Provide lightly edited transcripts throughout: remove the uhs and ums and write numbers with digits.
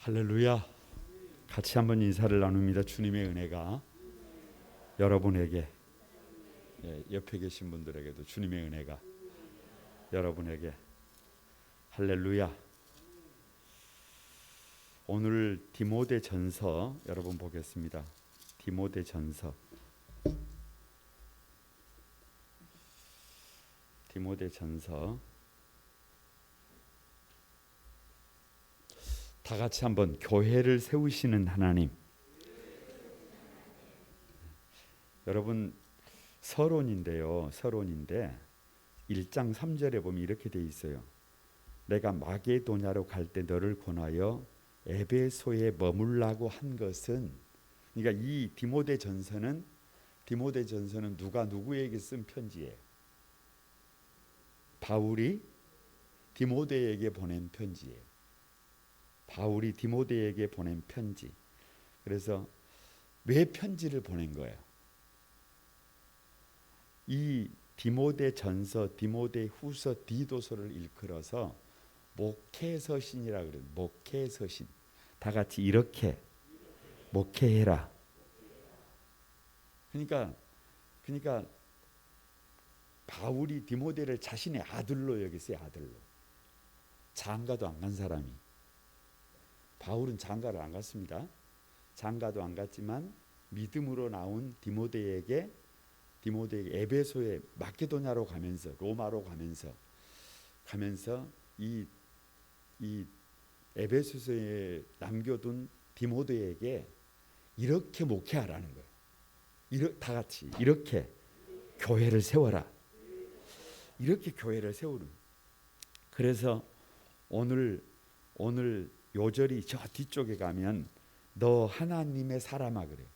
할렐루야. 같이 한번 인사를 나눕니다. 주님의 은혜가 여러분에게, 옆에 계신 분들에게도 주님의 은혜가 여러분에게. 할렐루야. 오늘 디모데전서 여러분 보겠습니다. 디모데전서 다 같이 한번 교회를 세우시는 하나님. 여러분 서론인데 1장 3절에 보면 이렇게 돼 있어요. 내가 마게도냐로 갈 때 너를 권하여 에베소에 머물라고 한 것은, 그러니까 이 디모데전서는 누가 누구에게 쓴 편지예요? 바울이 디모데에게 보낸 편지예요. 바울이 디모데에게 보낸 편지. 그래서 왜 편지를 보낸 거예요? 이 디모데전서, 디모데후서, 디도서를 일컬어서 목회서신이라 그래요. 목회서신. 다 같이 이렇게 목회해라. 그러니까 바울이 디모데를 자신의 아들로 여겼어요. 아들로. 장가도 안 간 사람이. 바울은 장가를 안 갔습니다. 장가도 안 갔지만 믿음으로 나온 디모데에게 에베소에 마케도냐로 가면서, 로마로 가면서 이 에베소서에 남겨둔 디모데에게 이렇게 목회하라는 거예요. 다 같이 이렇게 교회를 세워라. 이렇게 교회를 세우는. 그래서 오늘 요절이 저 뒤쪽에 가면 너 하나님의 사람아 그래요.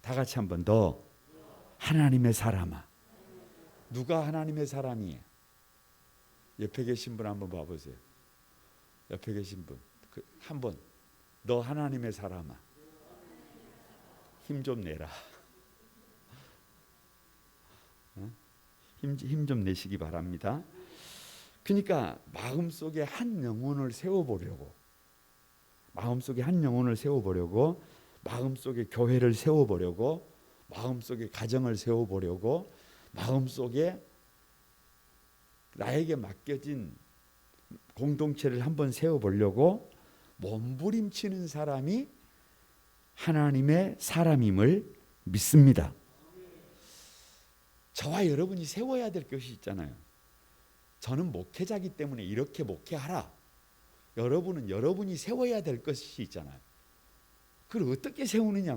다 같이 한번 너 하나님의 사람아. 누가 하나님의 사람이에요? 옆에 계신 분 한번 봐보세요. 옆에 계신 분 한번 너 하나님의 사람아. 힘 좀 내라. 힘 좀 내시기 바랍니다. 그러니까 마음속에 한 영혼을 세워보려고, 마음속에 교회를 세워보려고, 마음속에 가정을 세워보려고, 마음속에 나에게 맡겨진 공동체를 한번 세워보려고 몸부림치는 사람이 하나님의 사람임을 믿습니다. 저와 여러분이 세워야 될 것이 있잖아요. 저는 목회자이기 때문에 이렇게 목회하라. 여러분은 여러분이 세워야 될 것이 있잖아요. 그걸 어떻게 세우느냐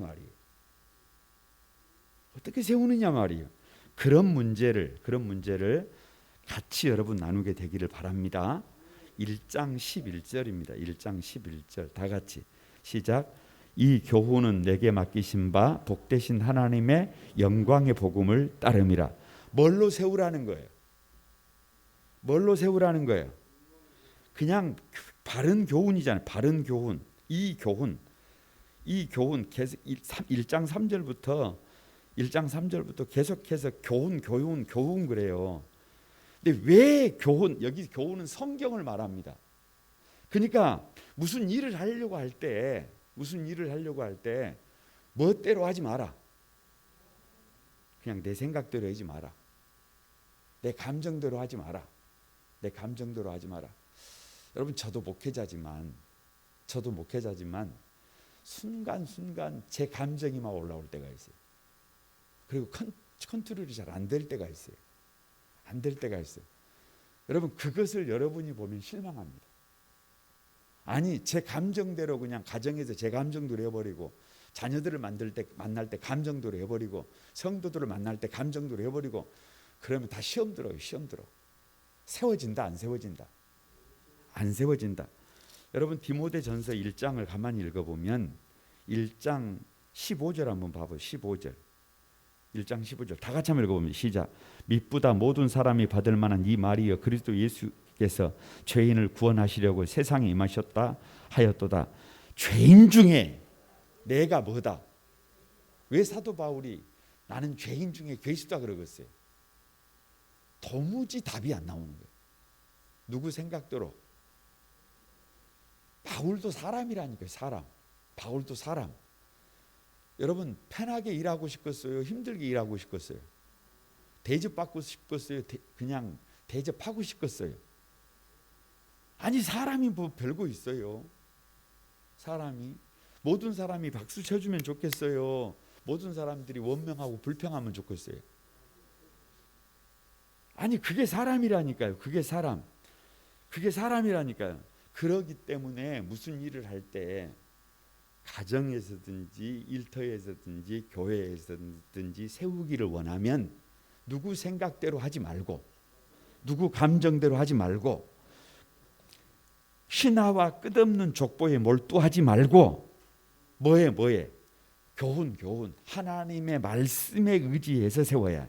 말이에요. 그런 문제를 같이 여러분 나누게 되기를 바랍니다. 1장 11절입니다. 1장 11절 다 같이 시작. 이 교훈은 내게 맡기신 바 복되신 하나님의 영광의 복음을 따름이라. 뭘로 세우라는 거예요? 그냥 바른 교훈이잖아요. 바른 교훈. 이 교훈 계속 1장 3절부터 계속해서 교훈 그래요. 근데 왜 교훈? 여기 교훈은 성경을 말합니다. 그러니까 무슨 일을 하려고 할 때 멋대로 하지 마라. 그냥 내 생각대로 하지 마라. 내 감정대로 하지 마라. 여러분 저도 목회자지만 순간순간 제 감정이 막 올라올 때가 있어요. 그리고 컨트롤이 잘 안 될 때가 있어요. 여러분 그것을 여러분이 보면 실망합니다. 아니 제 감정대로 그냥 가정에서 제 감정대로 해버리고, 자녀들을 만날 때 감정대로 해버리고, 성도들을 만날 때 감정대로 해버리고, 그러면 다 시험 들어요. 세워진다 안 세워진다. 여러분 디모데전서 1장을 가만히 읽어보면 1장 15절 한번 봐보세요. 1장 15절 다 같이 한번 읽어보면 시작. mit보다 모든 사람이 받을 만한 이 말이여 그리스도 예수께서 죄인을 구원하시려고 세상에 임하셨다 하였도다. 죄인 중에 내가 뭐다? 왜 사도 바울이 나는 죄인 중에 괴수다 그러겠어요? 도무지 답이 안 나오는 거예요. 누구 생각대로? 바울도 사람이라니까요. 사람. 바울도 사람. 여러분 편하게 일하고 싶겠어요? 힘들게 일하고 싶겠어요? 대접받고 싶겠어요? 그냥 대접하고 싶겠어요? 아니 사람이 뭐 별거 있어요. 사람이 모든 사람이 박수 쳐주면 좋겠어요? 모든 사람들이 원명하고 불평하면 좋겠어요? 아니 그게 사람이라니까요. 그게 사람. 그게 사람이라니까요. 그러기 때문에 무슨 일을 할 때 가정에서든지 일터에서든지 교회에서든지 세우기를 원하면 누구 생각대로 하지 말고 누구 감정대로 하지 말고 신하와 끝없는 족보에 몰두하지 말고 뭐에 교훈 하나님의 말씀에 의지해서 세워야 해.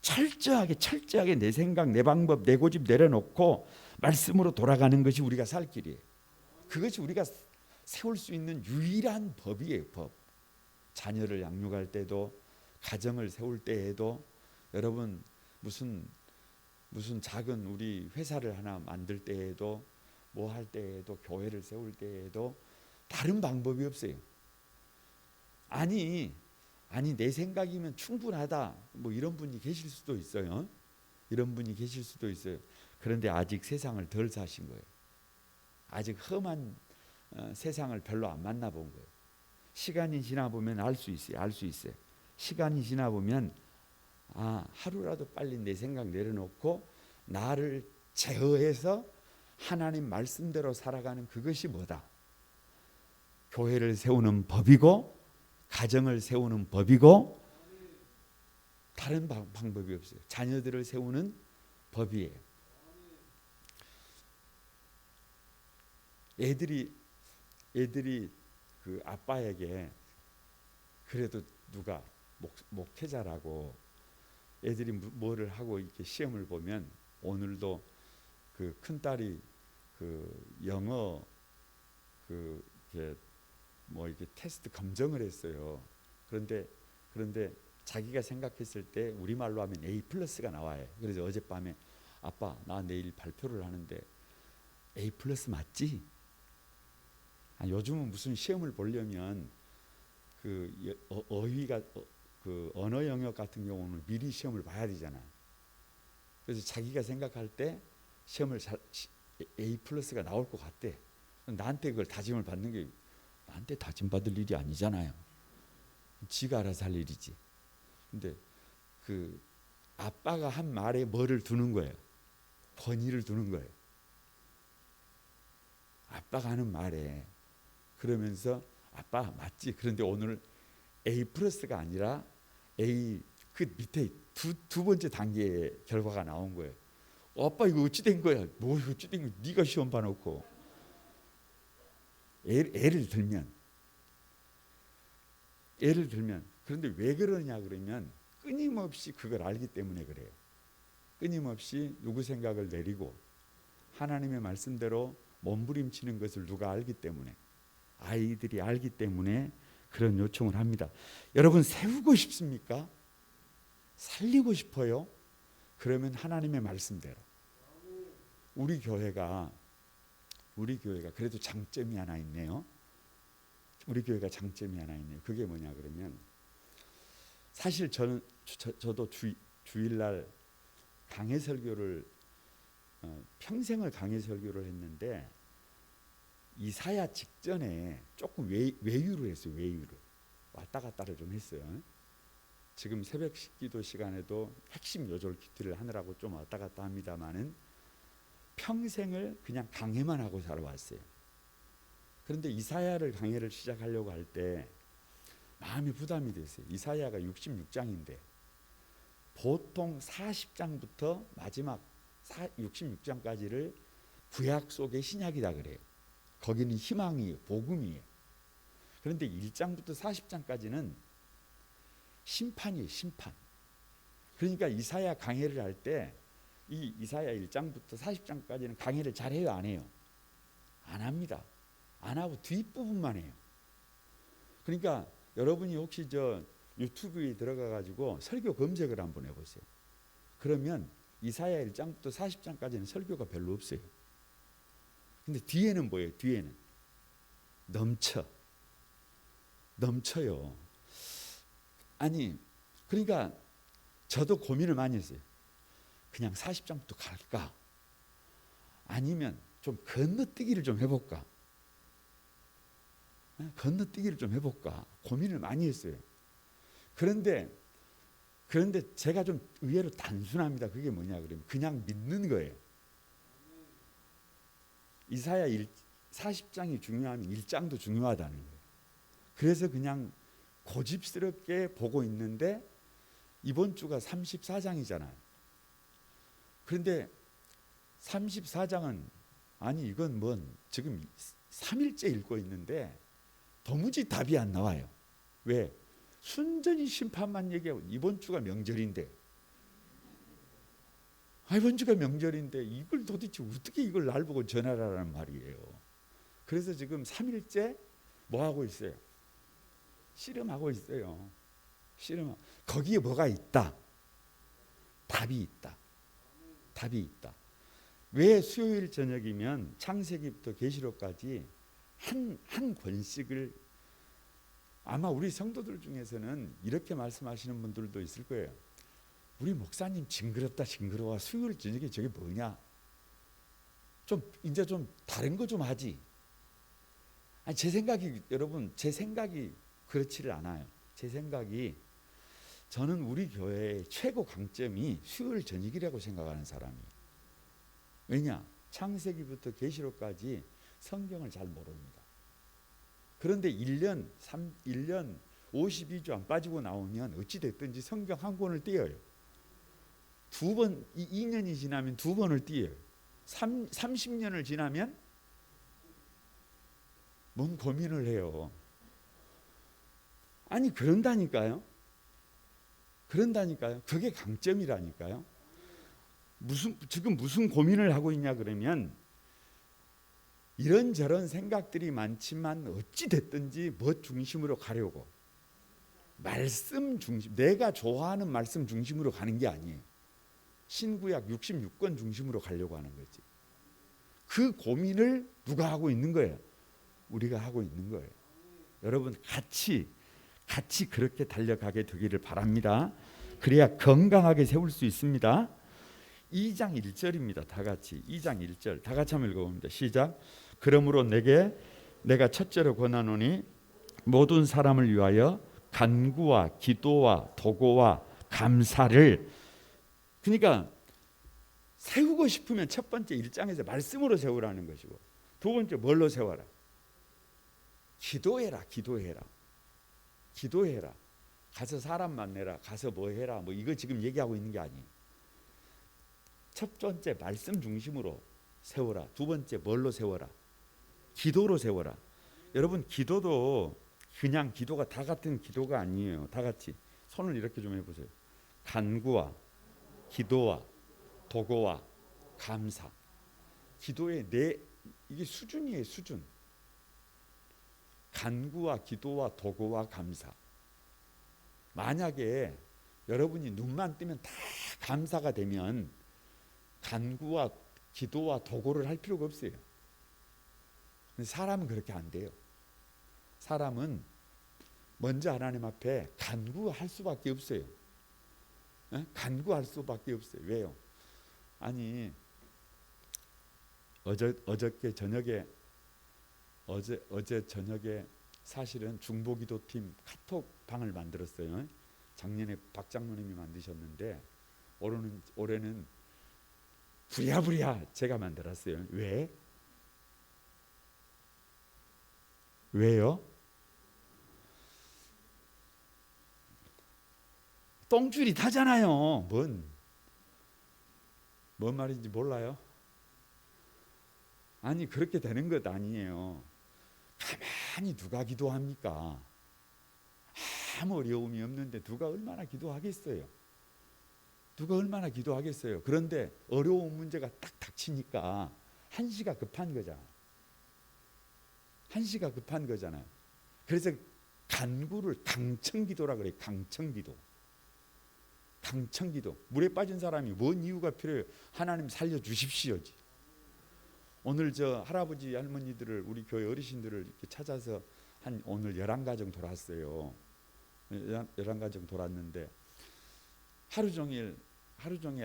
철저하게 내 생각 내 방법 내 고집 내려놓고 말씀으로 돌아가는 것이 우리가 살 길이에요. 그것이 우리가 세울 수 있는 유일한 법이에요. 법. 자녀를 양육할 때도 가정을 세울 때에도 여러분 무슨 작은 우리 회사를 하나 만들 때에도 뭐 할 때에도 교회를 세울 때에도 다른 방법이 없어요. 아니 내 생각이면 충분하다 뭐 이런 분이 계실 수도 있어요. 이런 분이 계실 수도 있어요. 그런데 아직 세상을 덜 사신 거예요. 아직 험한 세상을 별로 안 만나본 거예요. 시간이 지나 보면 알 수 있어요. 시간이 지나 보면 하루라도 빨리 내 생각 내려놓고 나를 제어해서 하나님 말씀대로 살아가는 그것이 뭐다? 교회를 세우는 법이고 가정을 세우는 법이고 다른 방법이 없어요. 자녀들을 세우는 법이에요. 애들이 그 아빠에게 그래도 누가 목회자라고 애들이 뭐를 하고 이렇게 시험을 보면 오늘도 그 큰딸이 그 영어 그 이렇게 뭐 이렇게 테스트 검정을 했어요. 그런데 자기가 생각했을 때 우리말로 하면 A+가 나와요. 그래서 어젯밤에 아빠 나 내일 발표를 하는데 A+ 맞지? 요즘은 무슨 시험을 보려면 그 어휘가 그 언어 영역 같은 경우는 미리 시험을 봐야 되잖아. 그래서 자기가 생각할 때 시험을 A+가 나올 것 같대. 나한테 그걸 다짐을 받는 게 나한테 다짐 받을 일이 아니잖아요. 지가 알아서 할 일이지. 근데 그 아빠가 한 말에 뭐를 두는 거예요? 권위를 두는 거예요. 아빠가 하는 말에 그러면서 아빠 맞지? 그런데 오늘 A+가 아니라 A 그 밑에 두 번째 단계의 결과가 나온 거예요. 아빠 이거 어찌 된 거야? 뭐 어찌 된 거야? 네가 시험 봐놓고. 예를 들면 그런데 왜 그러냐 그러면 끊임없이 그걸 알기 때문에 그래요. 끊임없이 누구 생각을 내리고 하나님의 말씀대로 몸부림치는 것을 누가 알기 때문에 아이들이 알기 때문에 그런 요청을 합니다. 여러분 세우고 싶습니까? 살리고 싶어요? 그러면 하나님의 말씀대로 우리 교회가 그래도 장점이 하나 있네요. 우리 교회가 장점이 하나 있네요. 그게 뭐냐 그러면 사실 저도 주일날 강해 설교를 평생을 강해 설교를 했는데 이사야 직전에 조금 외유를 했어요. 외유를 왔다 갔다를 좀 했어요. 지금 새벽 기도 시간에도 핵심 요절 큐티를 하느라고 좀 왔다 갔다 합니다만은 평생을 그냥 강해만 하고 살아왔어요. 그런데 이사야를 강해를 시작하려고 할 때 마음이 부담이 됐어요. 이사야가 66장인데 보통 40장부터 마지막 66장까지를 구약 속의 신약이다 그래요. 거기는 희망이에요. 복음이에요. 그런데 1장부터 40장까지는 심판이에요. 심판. 그러니까 이사야 강해를 할 때 이 이사야 1장부터 40장까지는 강해를 잘해요? 안 해요? 안 합니다. 안 하고 뒷부분만 해요. 그러니까 여러분이 혹시 저 유튜브에 들어가 가지고 설교 검색을 한번 해보세요. 그러면 이사야 1장부터 40장까지는 설교가 별로 없어요. 근데 뒤에는 뭐예요? 뒤에는 넘쳐요. 아니 그러니까 저도 고민을 많이 했어요. 그냥 40장부터 갈까? 아니면 좀 건너뛰기를 좀 해볼까? 건너뛰기를 좀 해볼까? 고민을 많이 했어요. 그런데 제가 좀 의외로 단순합니다. 그게 뭐냐 그러면 그냥 믿는 거예요. 이사야 40장이 중요하면 1장도 중요하다는 거예요. 그래서 그냥 고집스럽게 보고 있는데 이번 주가 34장이잖아요. 그런데 34장은 아니 이건 뭔 지금 3일째 읽고 있는데 도무지 답이 안 나와요. 왜? 순전히 심판만 얘기하고 이번 주가 명절인데 이번 주가 명절인데 이걸 도대체 어떻게 이걸 날 보고 전하라는 말이에요. 그래서 지금 3일째 뭐 하고 있어요? 씨름하고 있어요. 거기에 뭐가 있다? 답이 있다. 왜 수요일 저녁이면 창세기부터 계시록까지 한 권씩을 아마 우리 성도들 중에서는 이렇게 말씀하시는 분들도 있을 거예요. 우리 목사님 징그러워. 수요일 저녁에 저게 뭐냐? 이제 좀 다른 거 좀 하지. 아니 제 생각이 그렇지를 않아요. 제 생각이 저는 우리 교회의 최고 강점이 수요일 저녁이라고 생각하는 사람이에요. 왜냐? 창세기부터 계시록까지 성경을 잘 모릅니다. 그런데 1년 52주 안 빠지고 나오면 어찌 됐든지 성경 한 권을 띄어요. 2년이 지나면 2번을 띄어요. 30년을 지나면 뭔 고민을 해요. 아니 그런다니까요. 그게 강점이라니까요. 지금 무슨 고민을 하고 있냐 그러면 이런저런 생각들이 많지만 어찌 됐든지 뭐 중심으로 가려고 말씀 중심, 내가 좋아하는 말씀 중심으로 가는 게 아니에요. 신구약 66권 중심으로 가려고 하는 거지. 그 고민을 누가 하고 있는 거예요? 우리가 하고 있는 거예요. 여러분 같이 그렇게 달려가게 되기를 바랍니다. 그래야 건강하게 세울 수 있습니다. 2장 1절입니다. 다 같이 2장 1절 다 같이 한번 읽어봅니다. 시작. 그러므로 내가 첫째로 권하노니 모든 사람을 위하여 간구와 기도와 도고와 감사를, 그러니까 세우고 싶으면 첫 번째 1장에서 말씀으로 세우라는 것이고, 두 번째 뭘로 세워라? 기도해라. 가서 사람 만나라. 가서 뭐 해라. 뭐 이거 지금 얘기하고 있는 게 아니에요. 첫 번째 말씀 중심으로 세워라. 두 번째 뭘로 세워라? 기도로 세워라. 여러분 기도도 그냥 기도가 다 같은 기도가 아니에요. 다 같이 손을 이렇게 좀 해보세요. 간구와 기도와 도고와 감사. 기도의 이게 수준이에요. 수준. 간구와 기도와 도고와 감사. 만약에 여러분이 눈만 뜨면 다 감사가 되면 간구와 기도와 도고를 할 필요가 없어요. 근데 사람은 그렇게 안 돼요. 사람은 먼저 하나님 앞에 간구할 수밖에 없어요. 간구할 수밖에 없어요. 왜요? 아니 어제 저녁에 사실은 중보기도팀 카톡방을 만들었어요. 작년에 박 장로님이 만드셨는데 올해는 부랴부랴 제가 만들었어요. 왜요? 똥줄이 타잖아요. 뭔 말인지 몰라요? 아니 그렇게 되는 것 아니에요. 가만히 누가 기도합니까? 아무 어려움이 없는데 누가 얼마나 기도하겠어요? 그런데 어려운 문제가 딱 닥치니까 한시가 급한 거잖아요. 그래서 간구를 강청기도라 그래요. 강청기도. 물에 빠진 사람이 뭔 이유가 필요해요? 하나님 살려주십시오지. 오늘 저 할아버지 할머니들을 우리 교회 어르신들을 이렇게 찾아서 한 오늘 11가정 돌았어요. 11가정 돌았는데 하루 종일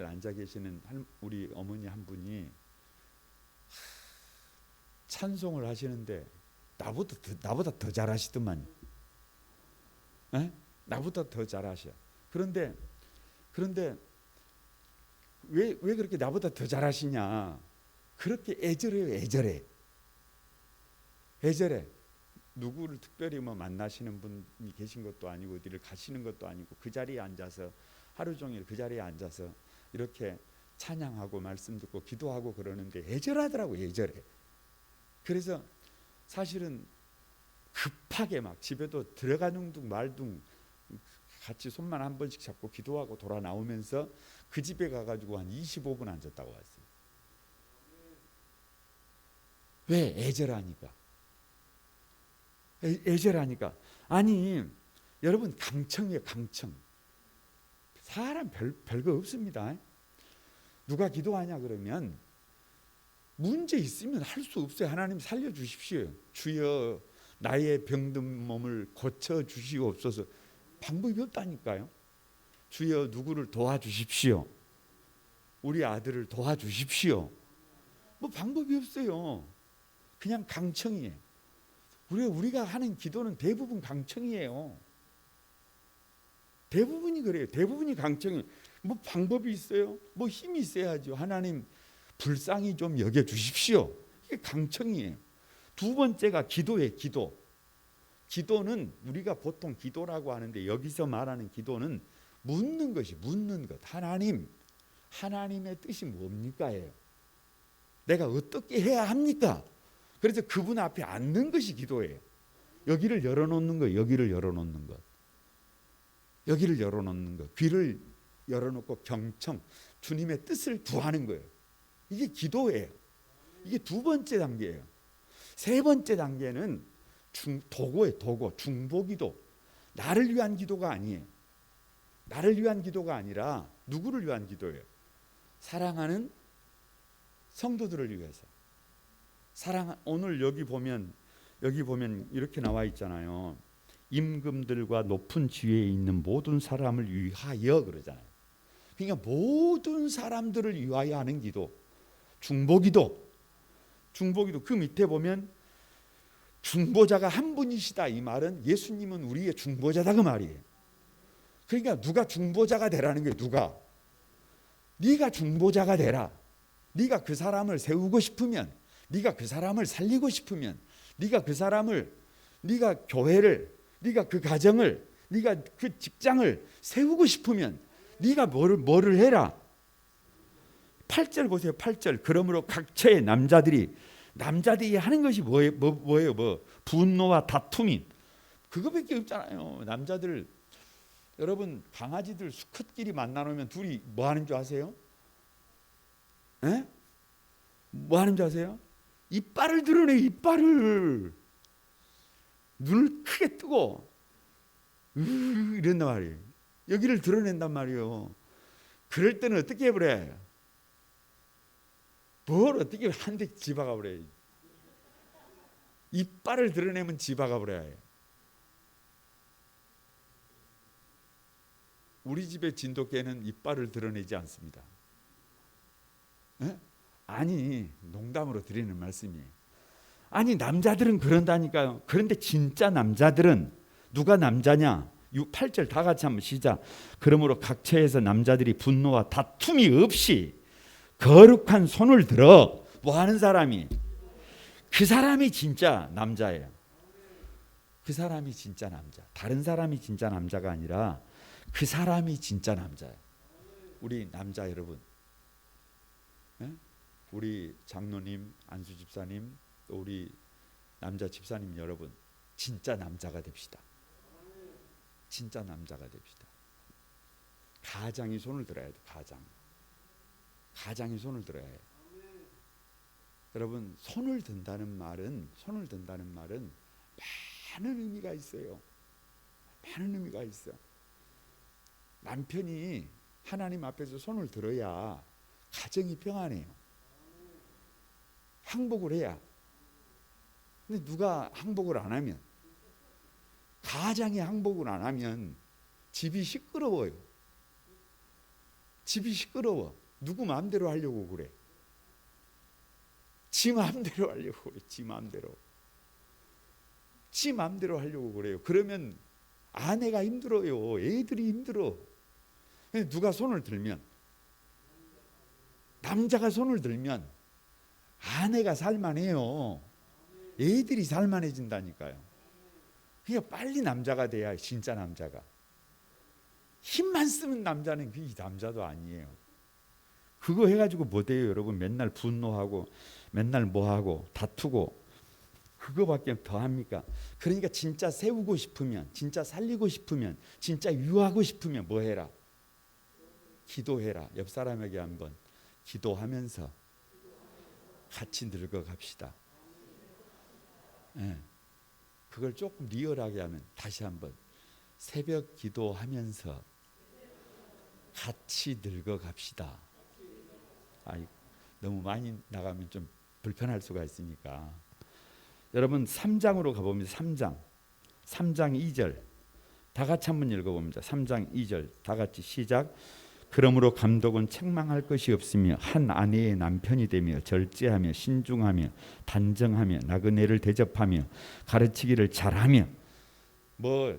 앉아 계시는 우리 어머니 한 분이 찬송을 하시는데 나보다 더 잘하시더만. 에? 나보다 더 잘하셔. 그런데 왜 그렇게 나보다 더 잘하시냐? 그렇게 애절해요. 애절해. 누구를 특별히 뭐 만나시는 분이 계신 것도 아니고 어디를 가시는 것도 아니고 그 자리에 앉아서 하루 종일 그 자리에 앉아서 이렇게 찬양하고 말씀 듣고 기도하고 그러는데 애절하더라고. 애절해. 그래서 사실은 급하게 막 집에도 들어가는 둥 말둥 같이 손만 한 번씩 잡고 기도하고 돌아 나오면서 그 집에 가가지고 한 25분 앉았다고 왔어요. 왜? 애절하니까. 아니 여러분 강청이에요. 강청. 사람 별거 없습니다. 누가 기도하냐 그러면 문제 있으면 할 수 없어요. 하나님 살려주십시오. 주여 나의 병든 몸을 고쳐주시옵소서. 방법이 없다니까요. 주여 누구를 도와주십시오. 우리 아들을 도와주십시오. 뭐 방법이 없어요. 그냥 강청이에요. 우리가 하는 기도는 대부분 강청이에요. 대부분이 그래요. 대부분이 강청이에요. 뭐 방법이 있어요? 뭐 힘이 있어야죠. 하나님 불쌍히 좀 여겨주십시오. 이게 강청이에요. 두 번째가 기도예요. 기도는 우리가 보통 기도라고 하는데 여기서 말하는 기도는 묻는 것이 묻는 것. 하나님의 뜻이 뭡니까예요. 내가 어떻게 해야 합니까? 그래서 그분 앞에 앉는 것이 기도예요. 여기를 열어놓는 거, 여기를 열어놓는 것. 귀를 열어놓고 경청, 주님의 뜻을 구하는 거예요. 이게 기도예요. 이게 두 번째 단계예요. 세 번째 단계는 도고예요. 도고, 중보기도. 나를 위한 기도가 아니에요. 나를 위한 기도가 아니라 누구를 위한 기도예요? 사랑하는 성도들을 위해서. 오늘 여기 보면 이렇게 나와 있잖아요. 임금들과 높은 지위에 있는 모든 사람을 위하여 그러잖아요. 그러니까 모든 사람들을 위하여 하는 기도, 중보기도. 그 밑에 보면 중보자가 한 분이시다. 이 말은 예수님은 우리의 중보자다 그 말이에요. 그러니까 누가 중보자가 되라는 거예요. 누가? 네가 중보자가 되라. 네가 그 사람을 세우고 싶으면, 네가 그 사람을 살리고 싶으면, 네가 교회를, 네가 그 가정을, 네가 그 직장을 세우고 싶으면 네가 뭐를 해라. 8절 보세요. 8절. 그러므로 각처의 남자들이 하는 것이 뭐예요? 분노와 다툼이. 그거밖에 없잖아요. 남자들, 여러분 강아지들 수컷끼리 만나놓으면 둘이 뭐 하는 줄 아세요? 뭐 하는 줄 아세요? 이빨을 드러내. 눈을 크게 뜨고 이런단 말이에요. 여기를 드러낸단 말이에요. 그럴 때는 어떻게 해버려요? 뭘 어떻게 한 대 집어가 버려요. 이빨을 드러내면 집어가 버려요. 우리 집의 진돗개는 이빨을 드러내지 않습니다. 아니 농담으로 드리는 말씀이에요. 아니 남자들은 그런다니까요. 그런데 진짜 남자들은 누가 남자냐? 8절 다 같이 한번 시작. 그러므로 각처에서 남자들이 분노와 다툼이 없이 거룩한 손을 들어 뭐 하는 사람이? 그 사람이 진짜 남자예요. 그 사람이 진짜 남자. 다른 사람이 진짜 남자가 아니라 그 사람이 진짜 남자예요. 우리 남자 여러분, 우리 장로님, 안수 집사님, 또 우리 남자 집사님 여러분, 진짜 남자가 됩시다. 진짜 남자가 됩시다. 가장이 손을 들어야 돼. 가장이 손을 들어야 해요. 여러분 손을 든다는 말은 많은 의미가 있어요. 남편이 하나님 앞에서 손을 들어야 가정이 평안해요. 항복을 해야. 근데 누가 항복을 안 하면, 가장이 항복을 안 하면 집이 시끄러워요. 집이 시끄러워. 누구 마음대로 하려고 그래. 지 마음대로 하려고 그래. 지 마음대로. 지 마음대로 하려고 그래요. 그러면 아내가 힘들어요. 애들이 힘들어. 누가 손을 들면, 남자가 손을 들면 아내가 살만해요. 애들이 살만해진다니까요. 그러니까 빨리 남자가 돼야 진짜 남자가. 힘만 쓰는 남자는 그 남자도 아니에요. 그거 해가지고 뭐 돼요, 여러분? 맨날 분노하고 맨날 뭐하고 다투고 그거밖에 더 합니까? 그러니까 진짜 세우고 싶으면, 진짜 살리고 싶으면, 진짜 유하고 싶으면 뭐 해라? 기도해라. 옆 사람에게 한번 기도하면서 같이 늙어갑시다. 네. 그걸 조금 리얼하게 하면 다시 한번 새벽 기도하면서 같이 늙어갑시다. 너무 많이 나가면 좀 불편할 수가 있으니까 여러분 3장으로 가봅니다. 3장 2절 다 같이 한번 읽어봅니다. 3장 2절 다 같이 시작. 그러므로 감독은 책망할 것이 없으며 한 아내의 남편이 되며 절제하며 신중하며 단정하며 나그네를 대접하며 가르치기를 잘하며 뭐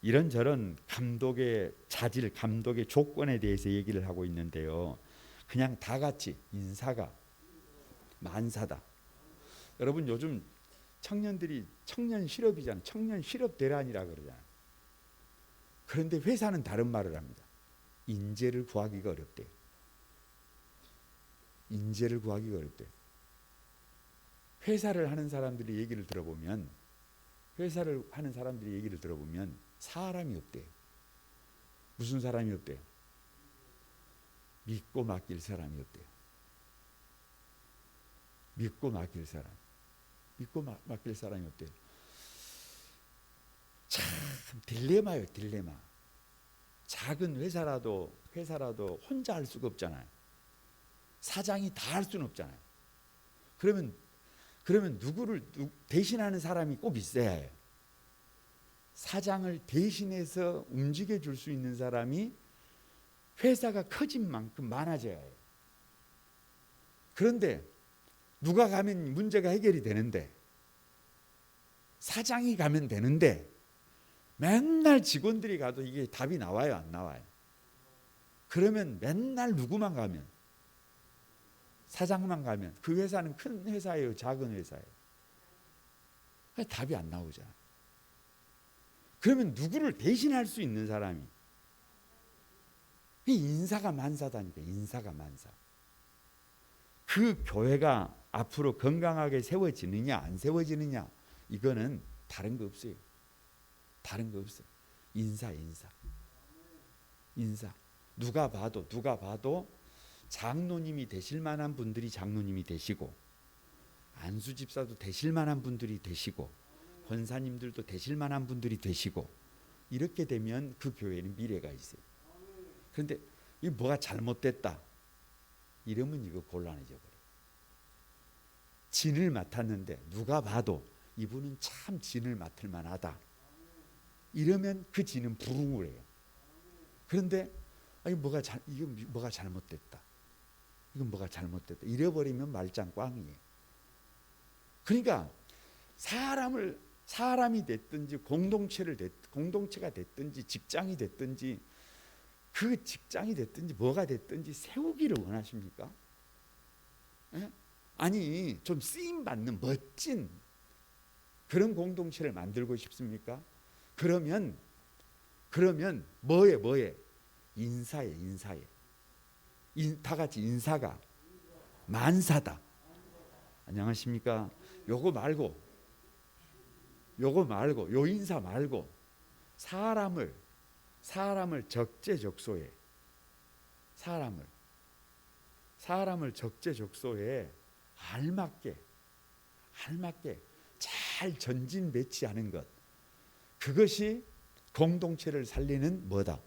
이런저런 감독의 자질, 감독의 조건에 대해서 얘기를 하고 있는데요. 그냥 다 같이 인사가 만사다. 여러분 요즘 청년들이 청년 실업이잖아요. 청년 실업 대란이라 그러잖아요. 그런데 회사는 다른 말을 합니다. 인재를 구하기가 어렵대요. 인재를 구하기가 어렵대요. 회사를 하는 사람들이 얘기를 들어보면 사람이 없대요. 무슨 사람이 없대요? 믿고 맡길 사람이 없대요. 믿고 맡길 사람. 믿고 맡길 사람이 없대요. 참 딜레마예요, 딜레마. 작은 회사라도 혼자 할 수가 없잖아요. 사장이 다 할 수는 없잖아요. 그러면 누구를 대신하는 사람이 꼭 있어야 해요. 사장을 대신해서 움직여 줄 수 있는 사람이 회사가 커진 만큼 많아져야 해요. 그런데 누가 가면 문제가 해결이 되는데, 사장이 가면 되는데 맨날 직원들이 가도 이게 답이 나와요, 안 나와요? 그러면 맨날 누구만 가면, 사장만 가면, 그 회사는 큰 회사예요, 작은 회사예요? 답이 안 나오잖아. 그러면 누구를 대신할 수 있는 사람이, 인사가 만사다니까. 인사가 만사. 그 교회가 앞으로 건강하게 세워지느냐 안 세워지느냐, 이거는 다른 거 없어요. 다른 거 없어요. 인사. 누가 봐도 장로님이 되실 만한 분들이 장로님이 되시고, 안수 집사도 되실 만한 분들이 되시고, 권사님들도 되실 만한 분들이 되시고, 이렇게 되면 그 교회는 미래가 있어요. 그런데 이 뭐가 잘못됐다 이러면 이거 곤란해져 버려요. 진을 맡았는데 누가 봐도 이분은 참 진을 맡을 만하다 이러면 그 진은 부흥을 해요. 그런데 이건 뭐가 잘못됐다. 이건 뭐가 잘못됐다. 이래버리면 말짱 꽝이에요. 그러니까 사람이 됐든지 공동체가 됐든지 직장이 됐든지 그 직장이 됐든지 뭐가 됐든지 세우기를 원하십니까? 에? 아니 좀 쓰임받는 멋진 그런 공동체를 만들고 싶습니까? 그러면 뭐에? 인사에. 다 같이 인사가 만사다. 안녕하십니까? 요거 말고 요 인사 말고 사람을 적재적소에 알맞게 잘 전진 배치하는 것, 그것이 공동체를 살리는 뭐다.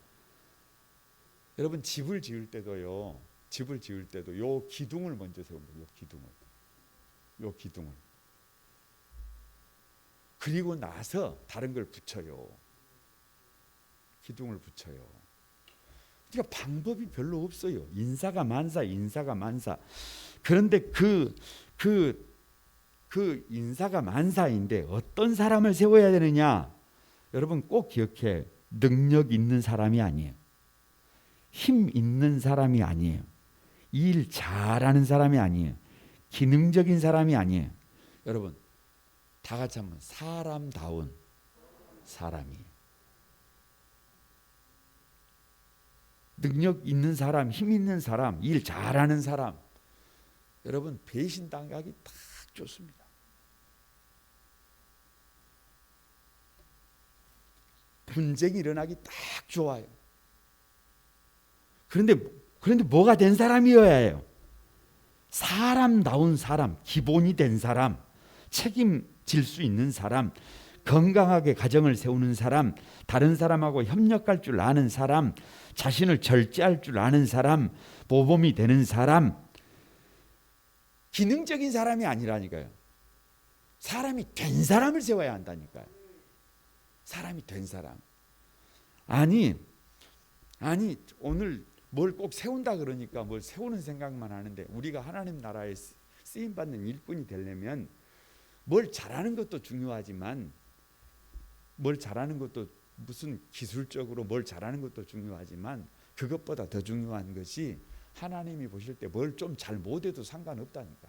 여러분 집을 지을 때도 요 기둥을 먼저 세웁니다. 요 기둥을. 요 기둥을. 그리고 나서 다른 걸 붙여요. 기둥을 붙여요. 그러니까 방법이 별로 없어요. 인사가 만사, 인사가 만사. 그런데 그 인사가 만사인데 어떤 사람을 세워야 되느냐? 여러분 꼭 기억해. 능력 있는 사람이 아니에요. 힘 있는 사람이 아니에요. 일 잘하는 사람이 아니에요. 기능적인 사람이 아니에요. 여러분 다 같이 한번 사람다운 사람이에요. 능력 있는 사람, 힘 있는 사람, 일 잘하는 사람. 여러분 배신당하기 딱 좋습니다. 분쟁이 일어나기 딱 좋아요. 그런데 뭐가 된 사람이어야 해요? 사람다운 사람, 기본이 된 사람, 책임질 수 있는 사람, 건강하게 가정을 세우는 사람, 다른 사람하고 협력할 줄 아는 사람, 자신을 절제할 줄 아는 사람, 모범이 되는 사람, 기능적인 사람이 아니라니까요. 사람이 된 사람을 세워야 한다니까요. 사람이 된 사람. 아니 오늘 뭘 꼭 세운다 그러니까 뭘 세우는 생각만 하는데, 우리가 하나님 나라에 쓰임 받는 일꾼이 되려면 뭘 잘하는 것도 중요하지만, 뭘 잘하는 것도 무슨 기술적으로 뭘 잘하는 것도 중요하지만, 그것보다 더 중요한 것이 하나님이 보실 때 뭘 좀 잘 못해도 상관없다니까.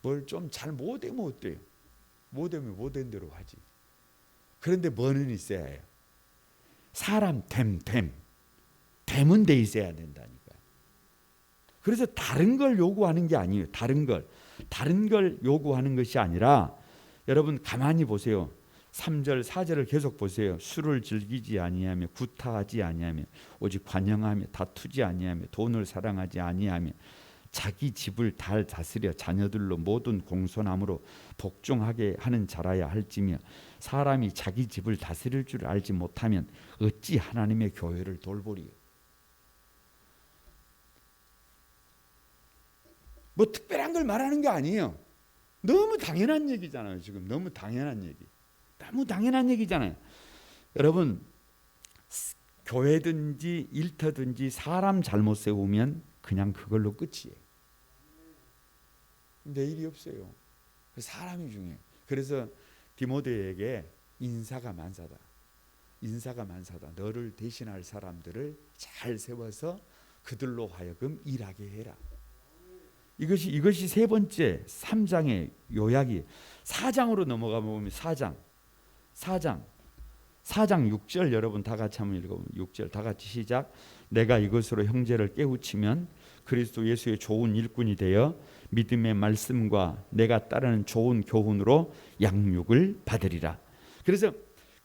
뭘 좀 잘 못하면 어때요? 못하면 못한 대로 하지. 그런데 뭐는 있어야 해요? 사람 됨은 돼 있어야 된다니까. 그래서 다른 걸 요구하는 게 아니에요. 다른 걸 요구하는 것이 아니라, 여러분 가만히 보세요. 3절 4절을 계속 보세요. 술을 즐기지 아니하며 구타하지 아니하며 오직 관영하며 다투지 아니하며 돈을 사랑하지 아니하며 자기 집을 잘 다스려 자녀들로 모든 공손함으로 복종하게 하는 자라야 할지며, 사람이 자기 집을 다스릴 줄 알지 못하면 어찌 하나님의 교회를 돌보리요. 뭐 특별한 걸 말하는 게 아니에요. 너무 당연한 얘기잖아요. 지금 너무 당연한 얘기잖아요. 여러분 교회든지 일터든지 사람 잘못 세우면 그냥 그걸로 끝이에요. 내일이 없어요. 사람이 중요해요. 그래서 디모데에게 인사가 만사다. 너를 대신할 사람들을 잘 세워서 그들로 하여금 일하게 해라. 이것이 세 번째 3장의 요약이. 4장으로 넘어가 보면 4장 6절 여러분 다 같이 한번 읽어보면 6절 다 같이 시작. 내가 이것으로 형제를 깨우치면 그리스도 예수의 좋은 일꾼이 되어 믿음의 말씀과 내가 따르는 좋은 교훈으로 양육을 받으리라. 그래서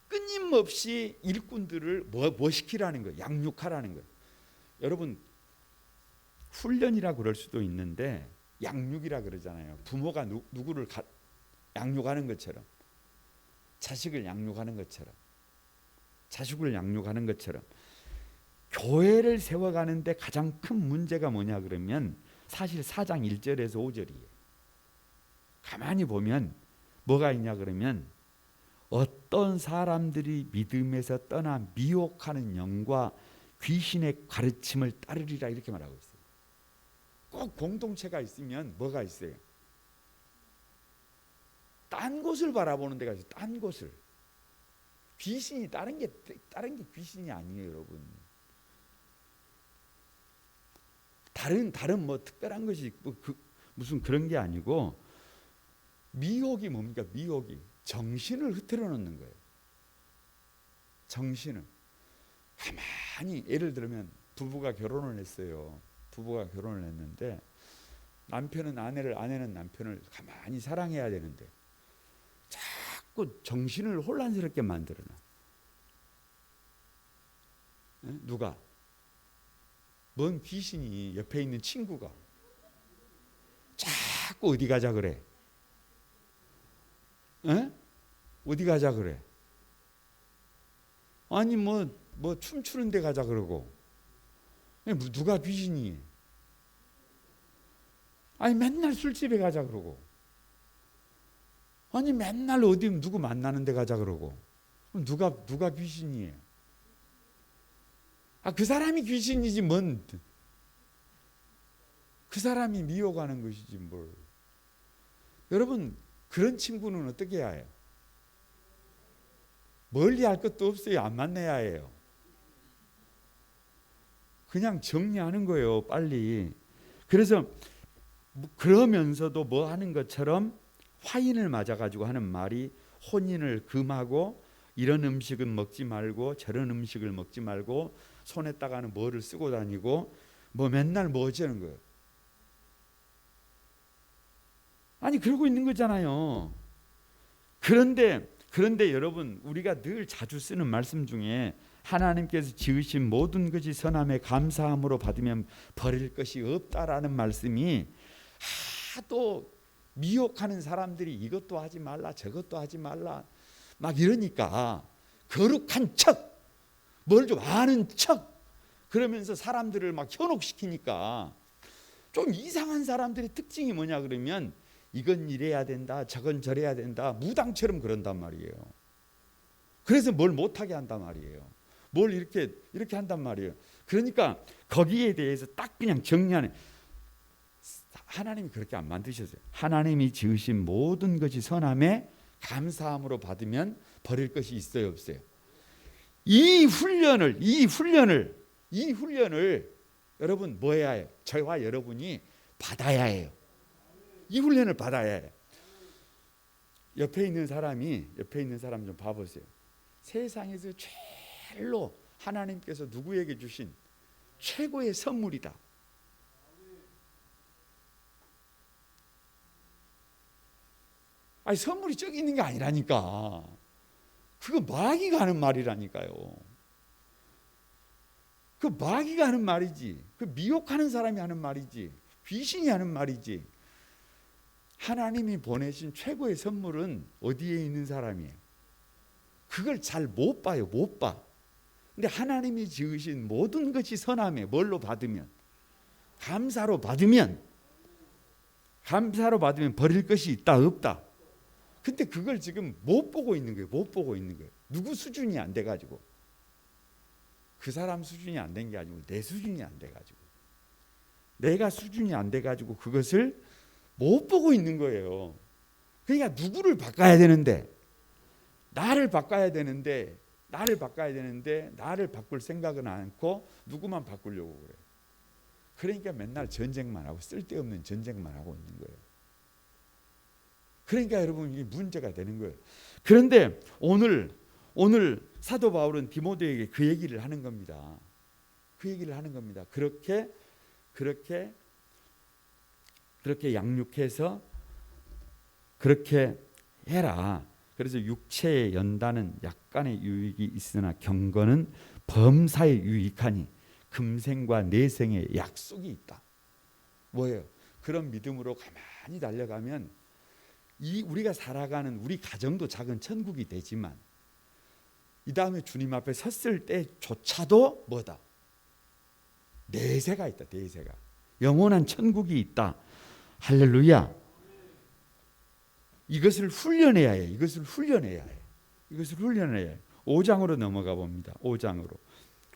끊임없이 일꾼들을 뭐 시키라는 거예요? 양육하라는 거예요. 여러분 훈련이라 그럴 수도 있는데 양육이라 그러잖아요. 부모가 누구를 양육하는 것처럼, 자식을 양육하는 것처럼 교회를 세워가는데 가장 큰 문제가 뭐냐 그러면 사실 4장 1절에서 5절이에요. 가만히 보면 뭐가 있냐 그러면, 어떤 사람들이 믿음에서 떠나 미혹하는 영과 귀신의 가르침을 따르리라 이렇게 말하고 있어요. 꼭 공동체가 있으면 뭐가 있어요? 딴 곳을 바라보는 데가 있어요. 딴 곳을. 귀신이 다른 게 귀신이 아니에요, 여러분. 다른 뭐 특별한 것이 무슨 그런 게 아니고, 미혹이 뭡니까? 미혹이 정신을 흐트러 놓는 거예요. 정신을. 가만히 예를 들면 부부가 결혼을 했어요. 부부가 결혼을 했는데 남편은 아내를, 아내는 남편을 가만히 사랑해야 되는데 자꾸 정신을 혼란스럽게 만들어놔. 누가? 뭔 귀신이 옆에 있는 친구가 자꾸 어디 가자 그래. 어디 가자 그래. 아니 뭐 춤추는 데 가자 그러고. 누가 귀신이? 아니 맨날 술집에 가자 그러고, 아니 맨날 어디 누구 만나는 데 가자 그러고, 그럼 누가 귀신이에요? 그 사람이 귀신이지 뭔, 그 사람이 미워가는 것이지 뭘. 여러분 그런 친구는 어떻게 해야 해요? 멀리 할 것도 없어요. 안 만나야 해요. 그냥 정리하는 거예요, 빨리. 그래서 그러면서도 뭐 하는 것처럼 화인을 맞아가지고 하는 말이, 혼인을 금하고 이런 음식은 먹지 말고 저런 음식을 먹지 말고 손에다가는 뭐를 쓰고 다니고 뭐 맨날 뭐 어쩌는 거예요. 아니 그러고 있는 거잖아요. 그런데 여러분, 우리가 늘 자주 쓰는 말씀 중에 하나님께서 지으신 모든 것이 선함에 감사함으로 받으면 버릴 것이 없다라는 말씀이, 하도 미혹하는 사람들이 이것도 하지 말라 저것도 하지 말라 막 이러니까 거룩한 척, 뭘 좀 아는 척 그러면서 사람들을 막 현혹시키니까, 좀 이상한 사람들의 특징이 뭐냐 그러면 이건 이래야 된다 저건 저래야 된다 무당처럼 그런단 말이에요. 그래서 뭘 못하게 한단 말이에요. 뭘 이렇게 한단 말이에요. 그러니까 거기에 대해서 딱 그냥 정리하는, 하나님이 그렇게 안 만드셨어요. 하나님이 지으신 모든 것이 선함에 감사함으로 받으면 버릴 것이 있어요 없어요? 이 훈련을 여러분 뭐 해야 해요? 저와 여러분이 받아야 해요. 이 훈련을 받아야 해요. 옆에 있는 사람 좀 봐보세요. 세상에서 제일로 하나님께서 누구에게 주신 최고의 선물이다. 아니 선물이 저기 있는 게 아니라니까. 그거 마귀가 하는 말이라니까요. 그 마귀가 하는 말이지. 그 미혹하는 사람이 하는 말이지. 귀신이 하는 말이지. 하나님이 보내신 최고의 선물은 어디에 있는 사람이에요? 그걸 잘 못 봐요. 못 봐. 근데 하나님이 지으신 모든 것이 선함에 뭘로 받으면? 감사로 받으면 버릴 것이 있다 없다. 근데 그걸 지금 못 보고 있는 거예요. 못 보고 있는 거예요. 누구 수준이 안 돼가지고, 그 사람 수준이 안 된 게 아니고 내 수준이 안 돼가지고, 내가 수준이 안 돼가지고 그것을 못 보고 있는 거예요. 그러니까 누구를 바꿔야 되는데, 나를 바꿔야 되는데 나를 바꿀 생각은 않고 누구만 바꾸려고 그래요. 그러니까 맨날 전쟁만 하고 쓸데없는 전쟁만 하고 있는 거예요. 그러니까 여러분 이게 문제가 되는 거예요. 그런데 오늘 사도 바울은 디모데에게 그 얘기를 하는 겁니다. 그렇게 양육해서 그렇게 해라. 그래서 육체의 연단은 약간의 유익이 있으나 경건은 범사에 유익하니 금생과 내생의 약속이 있다. 뭐예요? 그런 믿음으로 가만히 달려가면 우리가 살아가는 우리 가정도 작은 천국이 되지만, 이 다음에 주님 앞에 섰을 때조차도 뭐다? 내세가 있다. 내세가. 영원한 천국이 있다. 할렐루야. 이것을 훈련해야 해. 5장으로 넘어가 봅니다. 5장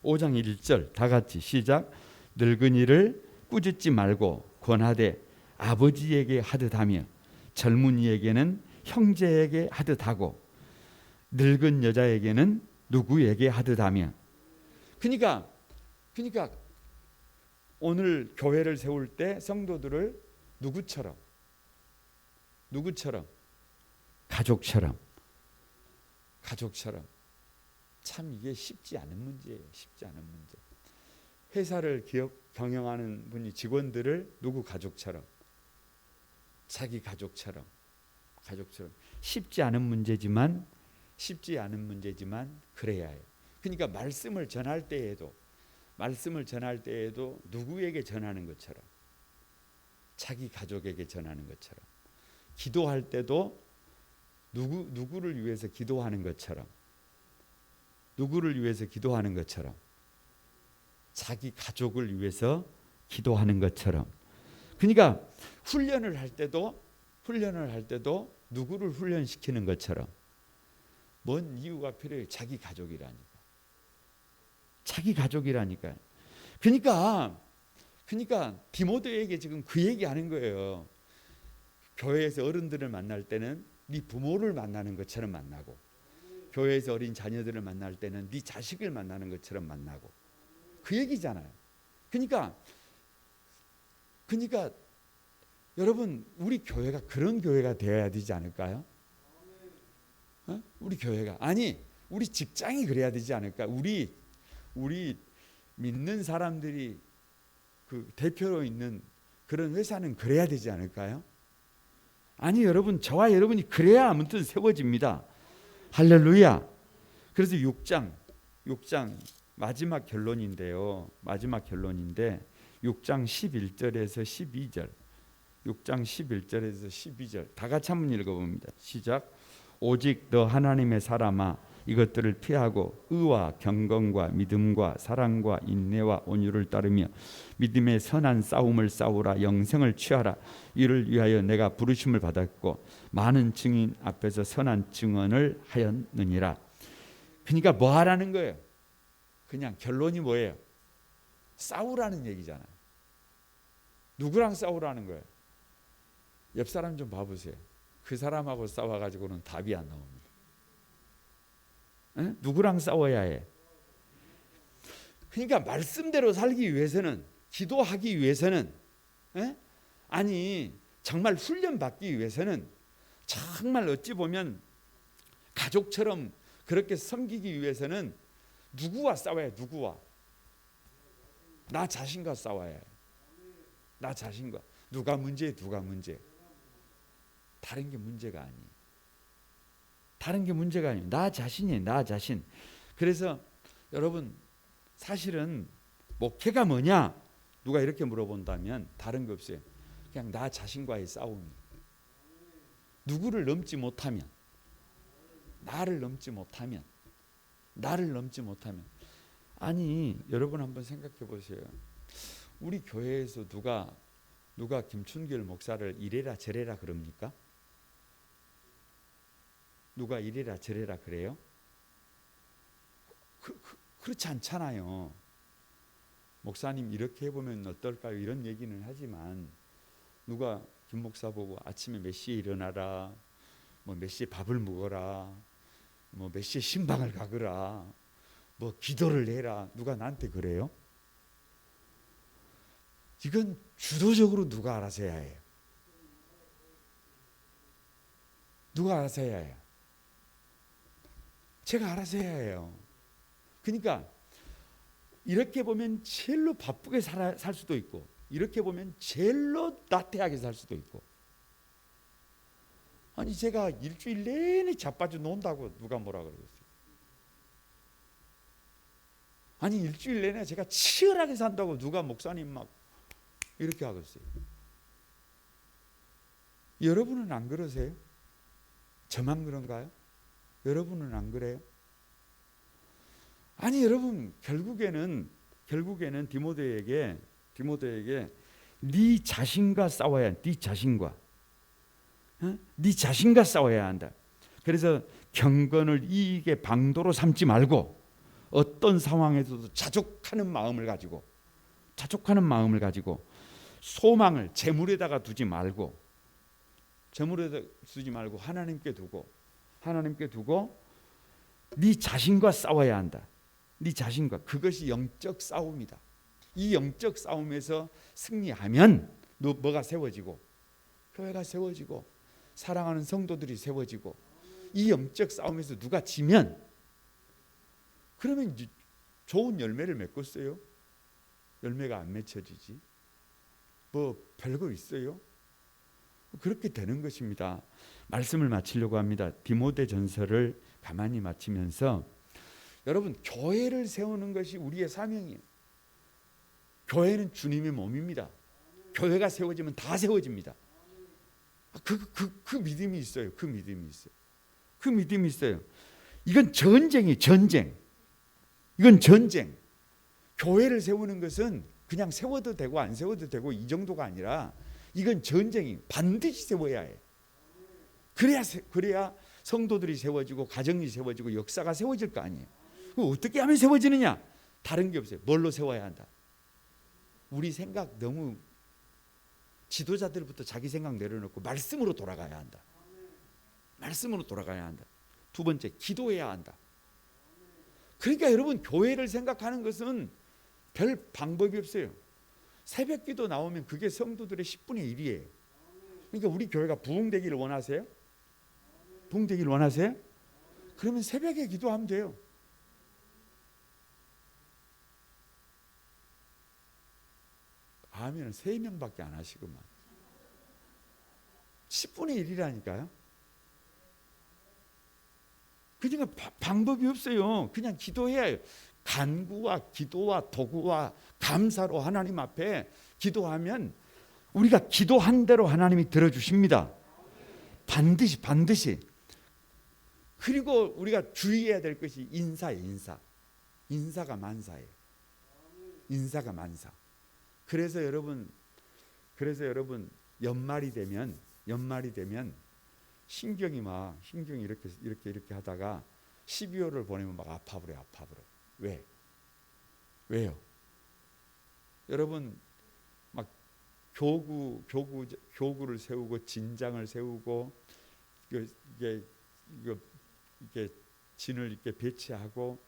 1절 다 같이 시작. 늙은이를 꾸짖지 말고 권하되 아버지에게 하듯 하며 젊은이에게는 형제에게 하듯 하고 늙은 여자에게는 누구에게 하듯 하며. 그러니까 오늘 교회를 세울 때 성도들을 누구처럼? 가족처럼. 참 이게 쉽지 않은 문제예요. 회사를 경영하는 분이 직원들을 누구 가족처럼? 자기 가족처럼. 쉽지 않은 문제지만 그래야 해요. 그러니까 말씀을 전할 때에도 누구에게 전하는 것처럼, 자기 가족에게 전하는 것처럼, 기도할 때도 누구를 위해서 기도하는 것처럼, 자기 가족을 위해서 기도하는 것처럼 그러니까 훈련을 할 때도 누구를 훈련시키는 것처럼 뭔 이유가 필요해요? 자기 가족이라니까. 자기 가족이라니까요. 그러니까 디모데에게 지금 그 얘기하는 거예요. 교회에서 어른들을 만날 때는 네 부모를 만나는 것처럼 만나고, 교회에서 어린 자녀들을 만날 때는 네 자식을 만나는 것처럼 만나고, 그 얘기잖아요. 그러니까 여러분, 우리 교회가 그런 교회가 되어야 되지 않을까요? 우리 교회가, 아니 우리 직장이 그래야 되지 않을까? 우리 믿는 사람들이 그 대표로 있는 그런 회사는 그래야 되지 않을까요? 아니 여러분, 저와 여러분이 그래야 아무튼 세워집니다. 할렐루야. 그래서 6장 마지막 결론인데요. 6장 11절에서 12절. 6장 11절에서 12절. 다 같이 한번 읽어봅니다. 시작. 오직 너 하나님의 사람아, 이것들을 피하고 의와 경건과 믿음과 사랑과 인내와 온유를 따르며 믿음의 선한 싸움을 싸우라. 영생을 취하라. 이를 위하여 내가 부르심을 받았고 많은 증인 앞에서 선한 증언을 하였느니라. 그러니까 뭐 하라는 거예요? 그냥 결론이 뭐예요? 싸우라는 얘기잖아요. 누구랑 싸우라는 거예요? 옆 사람 좀 봐보세요. 그 사람하고 싸워가지고는 답이 안 나옵니다. 에? 누구랑 싸워야 해? 그러니까 말씀대로 살기 위해서는, 기도하기 위해서는, 아니 정말 훈련받기 위해서는, 정말 어찌 보면 가족처럼 그렇게 섬기기 위해서는 누구와 싸워야 해? 누구와? 나 자신과 싸워야 해. 나 자신과. 누가 문제? 다른 게 문제가 아니에요. 나 자신이에요. 나 자신. 그래서 여러분, 사실은 목회가 뭐냐? 누가 이렇게 물어본다면 다른 거 없어요. 그냥 나 자신과의 싸움이에요. 누구를 넘지 못하면, 나를 넘지 못하면. 아니 여러분 한번 생각해 보세요. 우리 교회에서 누가 김춘길 목사를 이래라 저래라 그럽니까? 누가 이래라 저래라 그래요? 그렇지 않잖아요. 목사님 이렇게 해보면 어떨까요? 이런 얘기는 하지만 누가 김 목사 보고 아침에 몇 시에 일어나라, 뭐 몇 시에 밥을 먹어라, 뭐 몇 시에 신방을 가거라, 뭐 기도를 해라, 누가 나한테 그래요? 이건 주도적으로 누가 알아서 해야 해요. 누가 알아서 해야 해요. 제가 알아서 해야 해요. 그러니까 이렇게 보면 제일로 바쁘게 살 수도 있고, 이렇게 보면 제일로 나태하게 살 수도 있고. 아니 제가 일주일 내내 자빠져 논다고 누가 뭐라 그러겠어요? 아니 일주일 내내 제가 치열하게 산다고 누가 목사님 막 이렇게 하겠어요? 여러분은 안 그러세요? 저만 그런가요? 여러분은 안 그래요? 아니 여러분, 결국에는 디모데에게 네 자신과 싸워야, 네 자신과 싸워야 한다. 그래서 경건을 이익의 방도로 삼지 말고 어떤 상황에서도 자족하는 마음을 가지고 소망을 재물에다가 두지 말고 하나님께 두고 네 자신과 싸워야 한다. 네 자신과. 그것이 영적 싸움이다. 이 영적 싸움에서 승리하면 뭐가 세워지고, 교회가 세워지고, 사랑하는 성도들이 세워지고, 이 영적 싸움에서 누가 지면 그러면 좋은 열매를 맺겠어요? 열매가 안 맺혀지지. 뭐 별거 있어요? 그렇게 되는 것입니다. 말씀을 마치려고 합니다. 디모데 전서를 가만히 마치면서 여러분, 교회를 세우는 것이 우리의 사명이에요. 교회는 주님의 몸입니다. 교회가 세워지면 다 세워집니다. 그 믿음이 있어요. 그 믿음이 있어요. 이건 전쟁. 이건 전쟁. 교회를 세우는 것은 그냥 세워도 되고 안 세워도 되고 이 정도가 아니라 이건 전쟁이 반드시 세워야 해. 그래야 성도들이 세워지고 가정이 세워지고 역사가 세워질 거 아니에요. 그럼 어떻게 하면 세워지느냐? 다른 게 없어요. 뭘로 세워야 한다? 우리 생각 너무 지도자들부터 자기 생각 내려놓고 말씀으로 돌아가야 한다. 말씀으로 돌아가야 한다. 두 번째, 기도해야 한다. 그러니까 여러분, 교회를 생각하는 것은 별 방법이 없어요. 새벽 기도 나오면 그게 성도들의 10분의 1이에요. 그러니까 우리 교회가 부흥되기를 원하세요? 부흥되기를 원하세요? 그러면 새벽에 기도하면 돼요. 아멘은 3명밖에 안 하시구만. 10분의 1이라니까요. 그러니까 방법이 없어요. 그냥 기도해야 해요. 간구와 기도와 도구와 감사로 하나님 앞에 기도하면 우리가 기도한 대로 하나님이 들어주십니다. 반드시. 그리고 우리가 주의해야 될 것이 인사예요. 인사가 만사예요. 인사가 만사. 그래서 여러분 연말이 되면 신경이 이렇게 하다가 12월을 보내면 막 아파버려. 왜요? 여러분 막 교구를 세우고 진장을 세우고 이게 진을 이렇게 배치하고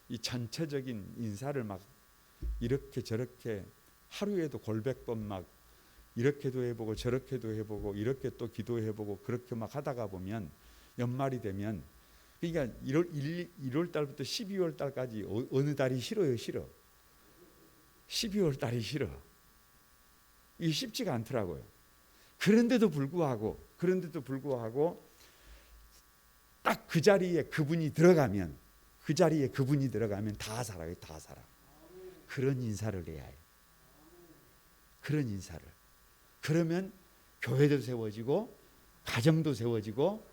이 전체적인 인사를 막 이렇게 저렇게 하루에도 골백번 막 이렇게도 해보고 저렇게도 해보고 이렇게 또 기도해보고 그렇게 막 하다가 보면 연말이 되면, 그러니까 1월 달부터 12월 달까지 어느 달이 싫어요? 12월 달이 싫어. 이게 쉽지가 않더라고요. 그런데도 불구하고 딱 그 자리에 그분이 들어가면 다 살아요. 다 살아. 그런 인사를 해야 해요. 그런 인사를. 그러면 교회도 세워지고 가정도 세워지고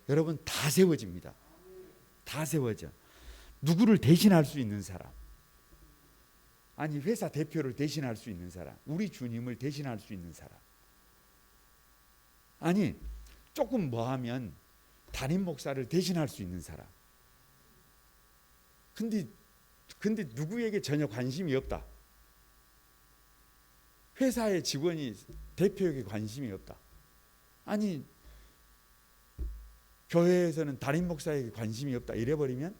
여러분 다 세워집니다. 다 세워져. 누구를 대신할 수 있는 사람, 아니 회사 대표를 대신할 수 있는 사람, 우리 주님을 대신할 수 있는 사람, 아니 조금 뭐하면 담임 목사를 대신할 수 있는 사람. 근데 누구에게 전혀 관심이 없다. 회사의 직원이 대표에게 관심이 없다. 아니 교회에서는 담임 목사에게 관심이 없다. 이래버리면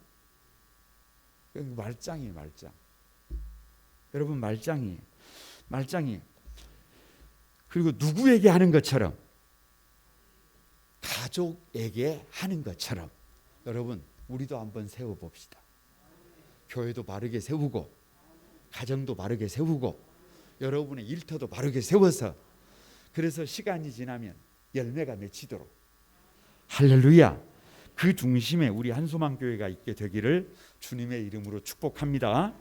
말짱이에요. 말짱. 여러분 말짱이에요. 그리고 누구에게 하는 것처럼, 가족에게 하는 것처럼 여러분 우리도 한번 세워봅시다. 교회도 바르게 세우고 가정도 바르게 세우고 여러분의 일터도 바르게 세워서, 그래서 시간이 지나면 열매가 맺히도록, 할렐루야, 그 중심에 우리 한소망교회가 있게 되기를 주님의 이름으로 축복합니다.